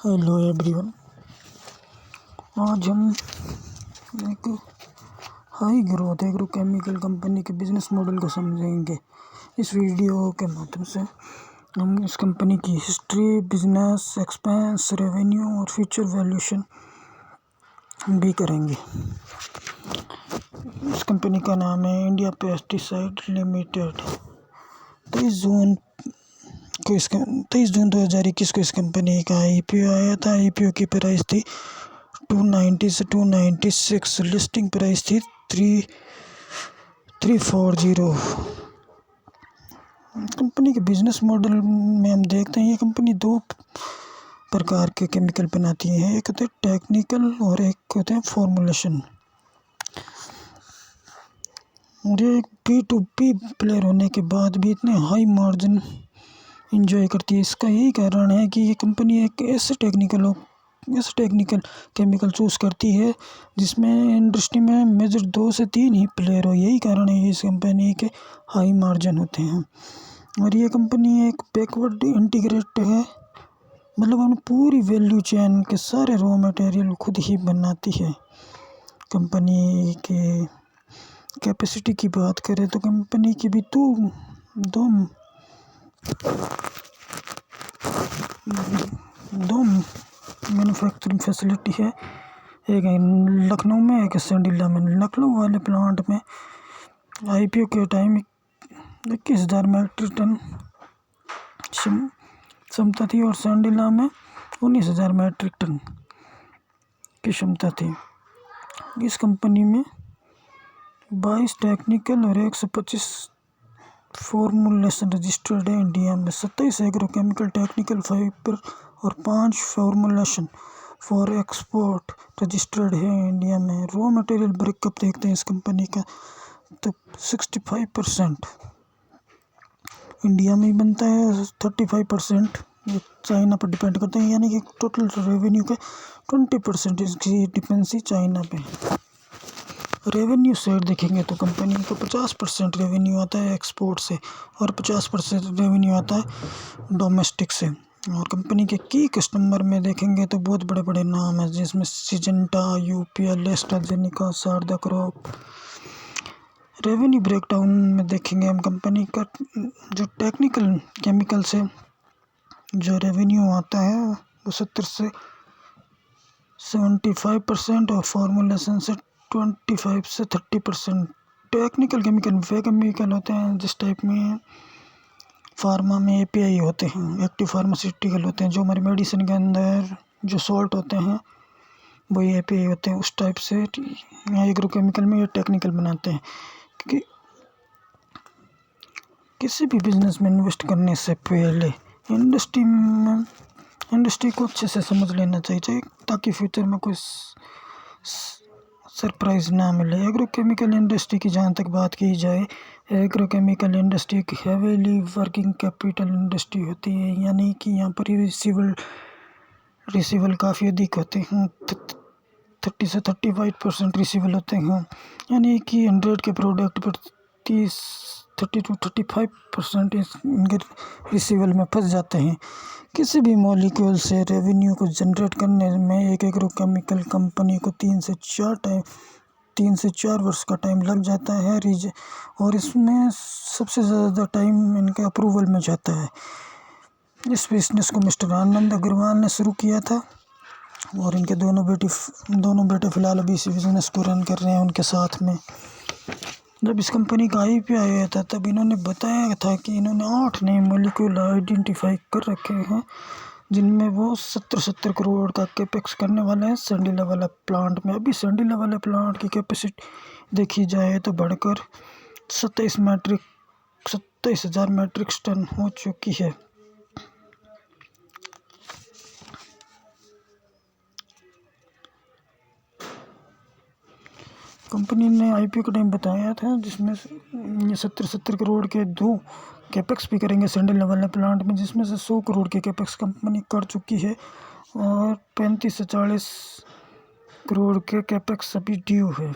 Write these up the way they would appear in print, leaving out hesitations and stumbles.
Hello everyone. आज हम एक हाई ग्रोथ एग्रोकेमिकल कंपनी के बिजनेस मॉडल को समझेंगे। इस वीडियो के माध्यम से हम इस कंपनी की हिस्ट्री, बिजनेस एक्सपेंस, रेवेन्यू और फ्यूचर वैल्यूएशन भी करेंगे। इस कंपनी का नाम है इंडिया पेस्टिसाइड लिमिटेड। 23 जून 2021 को इस कंपनी का IPO आया था। IPO की प्राइस थी 290 से 296, लिस्टिंग प्राइस थी 340। कंपनी के बिजनेस मॉडल में हम देखते हैं ये कंपनी दो प्रकार के केमिकल बनाती है। एक होते हैं टेक्निकल और एक होते हैं फॉर्मुलेशन। और ये एक P2P प्लेयर होने के बाद भी इतने हाई मार्जिन इंजॉय करती है। इसका यही कारण है कि ये कंपनी एक ऐसे टेक्निकल केमिकल चूज़ करती है जिसमें इंडस्ट्री में मेजर 2 से 3 ही प्लेयर हो। यही कारण है इस कंपनी के हाई मार्जिन होते हैं। और ये कंपनी एक बैकवर्ड इंटीग्रेट है, मतलब हम पूरी वैल्यू चेन के सारे रॉ मटेरियल खुद ही बनाती है। कंपनी के कैपेसिटी की बात करें तो कंपनी की भी दो मैन्युफैक्चरिंग फैसिलिटी है। एक है लखनऊ में, एक है संडीला में। लखनऊ वाले प्लांट में IPO के टाइम 21,000 मैट्रिक टन क्षमता थी और संडीला में 19,000 मैट्रिक टन की क्षमता थी। इस कंपनी में 22 टेक्निकल और 125 फॉर्मुलेशन रजिस्टर्ड है। इंडिया में 27 एग्रोकेमिकल टेक्निकल फाइबर और 5 फॉर्मुलेशन फॉर एक्सपोर्ट रजिस्टर्ड है इंडिया में। रॉ मटेरियल ब्रेकअप देखते हैं इस कंपनी का तो 65% इंडिया में ही बनता है, 35% चाइना पर डिपेंड करते हैं। यानी कि टोटल रेवेन्यू का 20% इसकी डिपेंडेंसी चाइना पे। रेवेन्यू साइड देखेंगे तो कंपनी को 50% रेवेन्यू आता है एक्सपोर्ट से और 50% रेवेन्यू आता है डोमेस्टिक से। और कंपनी के की कस्टमर में देखेंगे तो बहुत बड़े बड़े नाम हैं, जिसमें Syngenta, UPL, AstraZeneca, Sharda crop. Revenue breakdown में देखेंगे हम कंपनी का जो टेक्निकल केमिकल से जो रेवेन्यू आता है वो 70 से 75% और फॉर्मुलेशन से 25 से 30%। टेक्निकल केमिकल वे केमिकल होते हैं जिस टाइप में फार्मा में API होते हैं, एक्टिव फार्मास्यूटिकल होते हैं। जो हमारी मेडिसिन के अंदर जो सॉल्ट होते हैं वही API होते हैं। उस टाइप से एग्रोकेमिकल में ये टेक्निकल बनाते हैं। क्योंकि किसी भी बिजनेस में इन्वेस्ट करने से पहले इंडस्ट्री को अच्छे से समझ लेना चाहिए ताकि फ्यूचर में कोई सरप्राइज़ ना मिले। एग्रोकेमिकल इंडस्ट्री की जहाँ तक बात की जाए, एग्रोकेमिकल इंडस्ट्री एक हेवीली वर्किंग कैपिटल इंडस्ट्री होती है। यानी कि यहाँ पर रिसीवल काफ़ी अधिक होते हैं, 30 से 35% रिसीवल होते हैं। यानी कि 100 के प्रोडक्ट पर 30 to 35% इनके रिसीवल में फंस जाते हैं। किसी भी मॉलिक्यूल से रेवेन्यू को जनरेट करने में एक एग्रोकेमिकल कंपनी को 3 से 4 वर्ष का टाइम लग जाता है और इसमें सबसे ज़्यादा टाइम इनके अप्रूवल में जाता है। इस बिजनेस को मिस्टर आनंद अग्रवाल ने शुरू किया था और इनके दोनों बेटे फ़िलहाल अभी इसी बिज़नेस को रन कर रहे हैं उनके साथ में। जब इस कंपनी का IPO आया था तब इन्होंने बताया था कि इन्होंने 8 नए मॉलिक्यूल आइडेंटिफाई कर रखे हैं, जिनमें वो 70 करोड़ का कैपेक्स करने वाले हैं संडीला वाला प्लांट में। अभी संडीला वाले प्लांट की कैपेसिटी देखी जाए तो बढ़कर 27,000 मैट्रिक टन हो चुकी है। कंपनी ने IPO का टाइम बताया था जिसमें ये 70 करोड़ के 2 कैपेक्स भी करेंगे संडीला वाले प्लांट में, जिसमें से 100 करोड़ के कैपेक्स कंपनी कर चुकी है और 35 से 40 करोड़ के कैपेक्स अभी ड्यू है।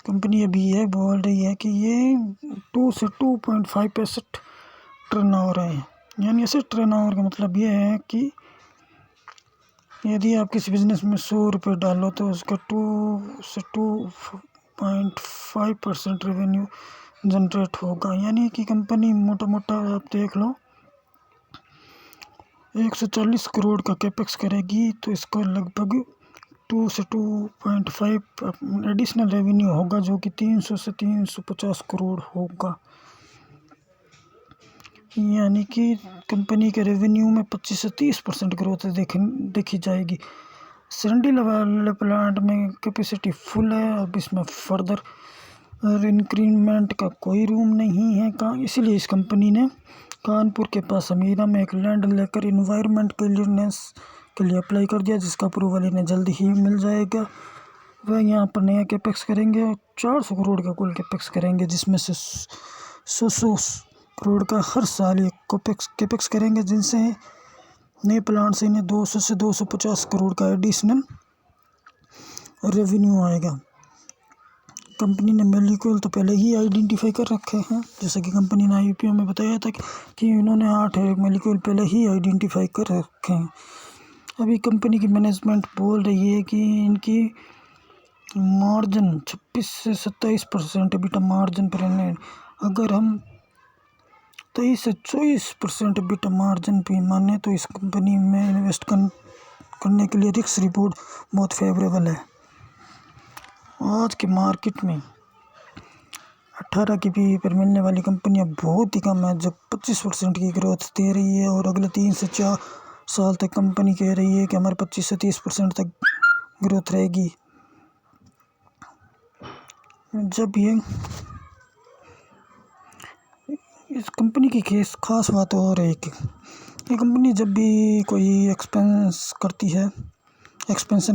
कंपनी अभी ये बोल रही है कि ये 2 से 2.5% टर्न ओवर है यानी एसेट टर्नओवर का मतलब ये है कि यदि आप किसी बिजनेस में 100 रुपये डालो तो उसका 2 से 2.5% रेवेन्यू जनरेट होगा। यानी कि कंपनी मोटा मोटा आप देख लो 140 करोड़ का कैपेक्स करेगी तो इसको लगभग 2 से 2.5 एडिशनल रेवेन्यू होगा, जो कि 300 से 350 करोड़ होगा। यानी कि कंपनी के रेवेन्यू में 25 से 30% ग्रोथ देखी जाएगी। सिरंडी वाले प्लांट में कैपेसिटी फुल है, अब इसमें फर्दर इंक्रीमेंट का कोई रूम नहीं है इसलिए इस कंपनी ने कानपुर के पास अमीरा में एक लैंड लेकर इन्वायरमेंट क्लियरेंस के लिए अप्लाई कर दिया, जिसका अप्रूवल इन्हें जल्द ही मिल जाएगा। वह यहाँ पर नया कैपेक्स करेंगे, 400 करोड़ का कुल कैपेक्स करेंगे, जिसमें से 100 करोड़ का हर साल ये कैपेक्स करेंगे, जिनसे नए प्लांट से इन्हें 200 से 250 करोड़ का एडिशनल रेवेन्यू आएगा। कंपनी ने मॉलिक्यूल तो पहले ही आइडेंटिफाई कर रखे हैं, जैसा कि कंपनी ने IPO में बताया था कि इन्होंने 8 मॉलिक्यूल पहले ही आइडेंटिफाई कर रखे हैं। अभी कंपनी की मैनेजमेंट बोल रही है कि इनकी मार्जिन 26 से 27% EBITDA मार्जिन पर है। अगर हम 23 से 24% EBITDA मार्जिन भी माने तो इस कंपनी में इन्वेस्ट करने के लिए रिस्क रिपोर्ट बहुत फेवरेबल है। आज के मार्केट में 18 की PE पर मिलने वाली कंपनियां बहुत ही कम है, जब 25% की ग्रोथ दे रही है और अगले 3 से 4 साल तक कंपनी कह रही है कि हमारे 25 से 30% तक ग्रोथ रहेगी। जब ये इस कंपनी की खास बात और है कि ये कंपनी जब भी कोई एक्सपेंशन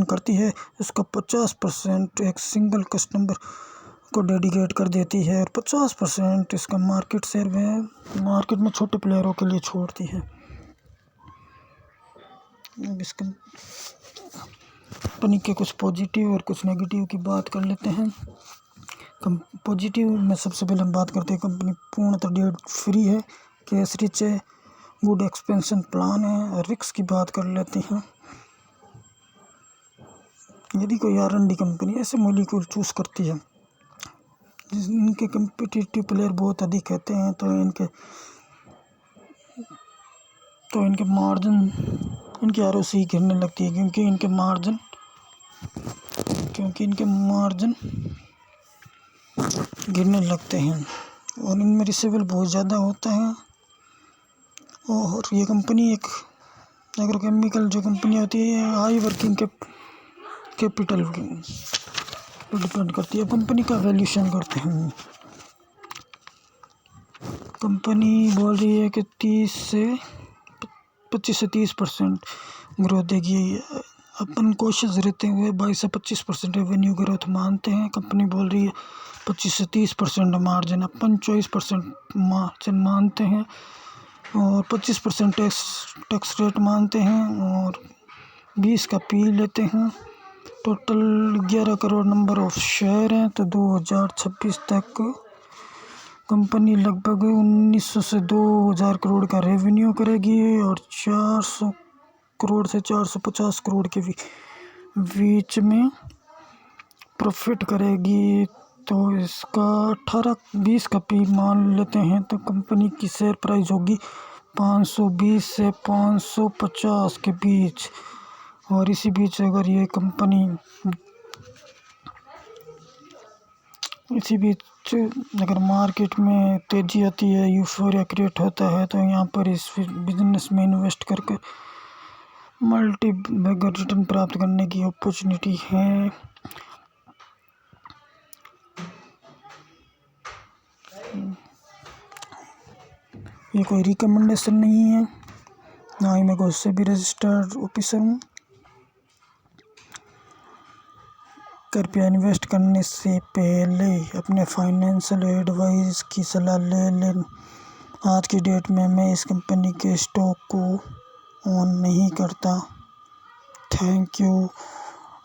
करती है उसका 50% एक सिंगल कस्टमर को डेडिकेट कर देती है और 50% इसका मार्केट शेयर में मार्केट में छोटे प्लेयरों के लिए छोड़ती है। अब इस कंपनी के कुछ पॉजिटिव और कुछ नेगेटिव की बात कर लेते हैं। पॉजिटिव में सबसे पहले हम बात करते हैं, कंपनी पूर्णतः डेट फ्री है, कैश रिच है, गुड एक्सपेंशन प्लान है। और रिस्क की बात कर लेते हैं। यदि कोई R&D कंपनी ऐसे मॉलिक्यूल चूज़ करती है जिनके कम्पिटिटिव प्लेयर बहुत अधिक रहते हैं तो इनके मार्जिन इनकी ROC गिरने लगती है, क्योंकि इनके मार्जिन गिरने लगते हैं और इनमें रिसीवेबल बहुत ज़्यादा होता है। और ये कंपनी एक एग्रोकेमिकल जो कंपनी होती है हाई वर्किंग कैपिटल पर डिपेंड करती है। कंपनी का वैल्यूएशन करते हैं, कंपनी बोल रही है कि 25 से 30% ग्रोथ देगी। अपन कोशिश रहते हुए 22 से 25% रेवेन्यू ग्रोथ मानते हैं। कंपनी बोल रही है 25 से 30% मार्जिन, अपन 24% मार्जिन मानते हैं और 25% टैक्स रेट मानते हैं और 20 का PE लेते हैं। Total 11 crore number of share हैं, तो 2026 तक कंपनी लगभग 1900 से 2000 करोड़ का रेवेन्यू करेगी और 400 करोड़ से 450 करोड़ के बीच में प्रॉफिट करेगी। तो इसका 18-20 का PE मान लेते हैं तो कंपनी की शेयर प्राइस होगी 520 से 550 के बीच। और इसी बीच अगर ये कंपनी अगर मार्केट में तेज़ी आती है, यूफोरिया क्रिएट होता है, तो यहाँ पर इस बिजनेस में इन्वेस्ट करके मल्टी बैगर रिटर्न प्राप्त करने की अपॉर्चुनिटी है। ये कोई रिकमेंडेशन नहीं है, ना ही मैं कोई से भी रजिस्टर्ड ऑफिसर हूँ। कृपया इन्वेस्ट करने से पहले अपने फाइनेंशियल एडवाइस की सलाह ले लें। आज की डेट में मैं इस कंपनी के स्टॉक को ऑन नहीं करता। Thank you.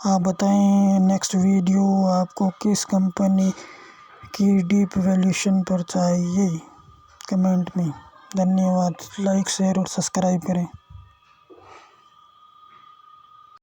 आप बताएं नेक्स्ट वीडियो आपको किस कंपनी की डीप वैल्यूएशन पर चाहिए, कमेंट में। धन्यवाद। लाइक शेयर और सब्सक्राइब करें।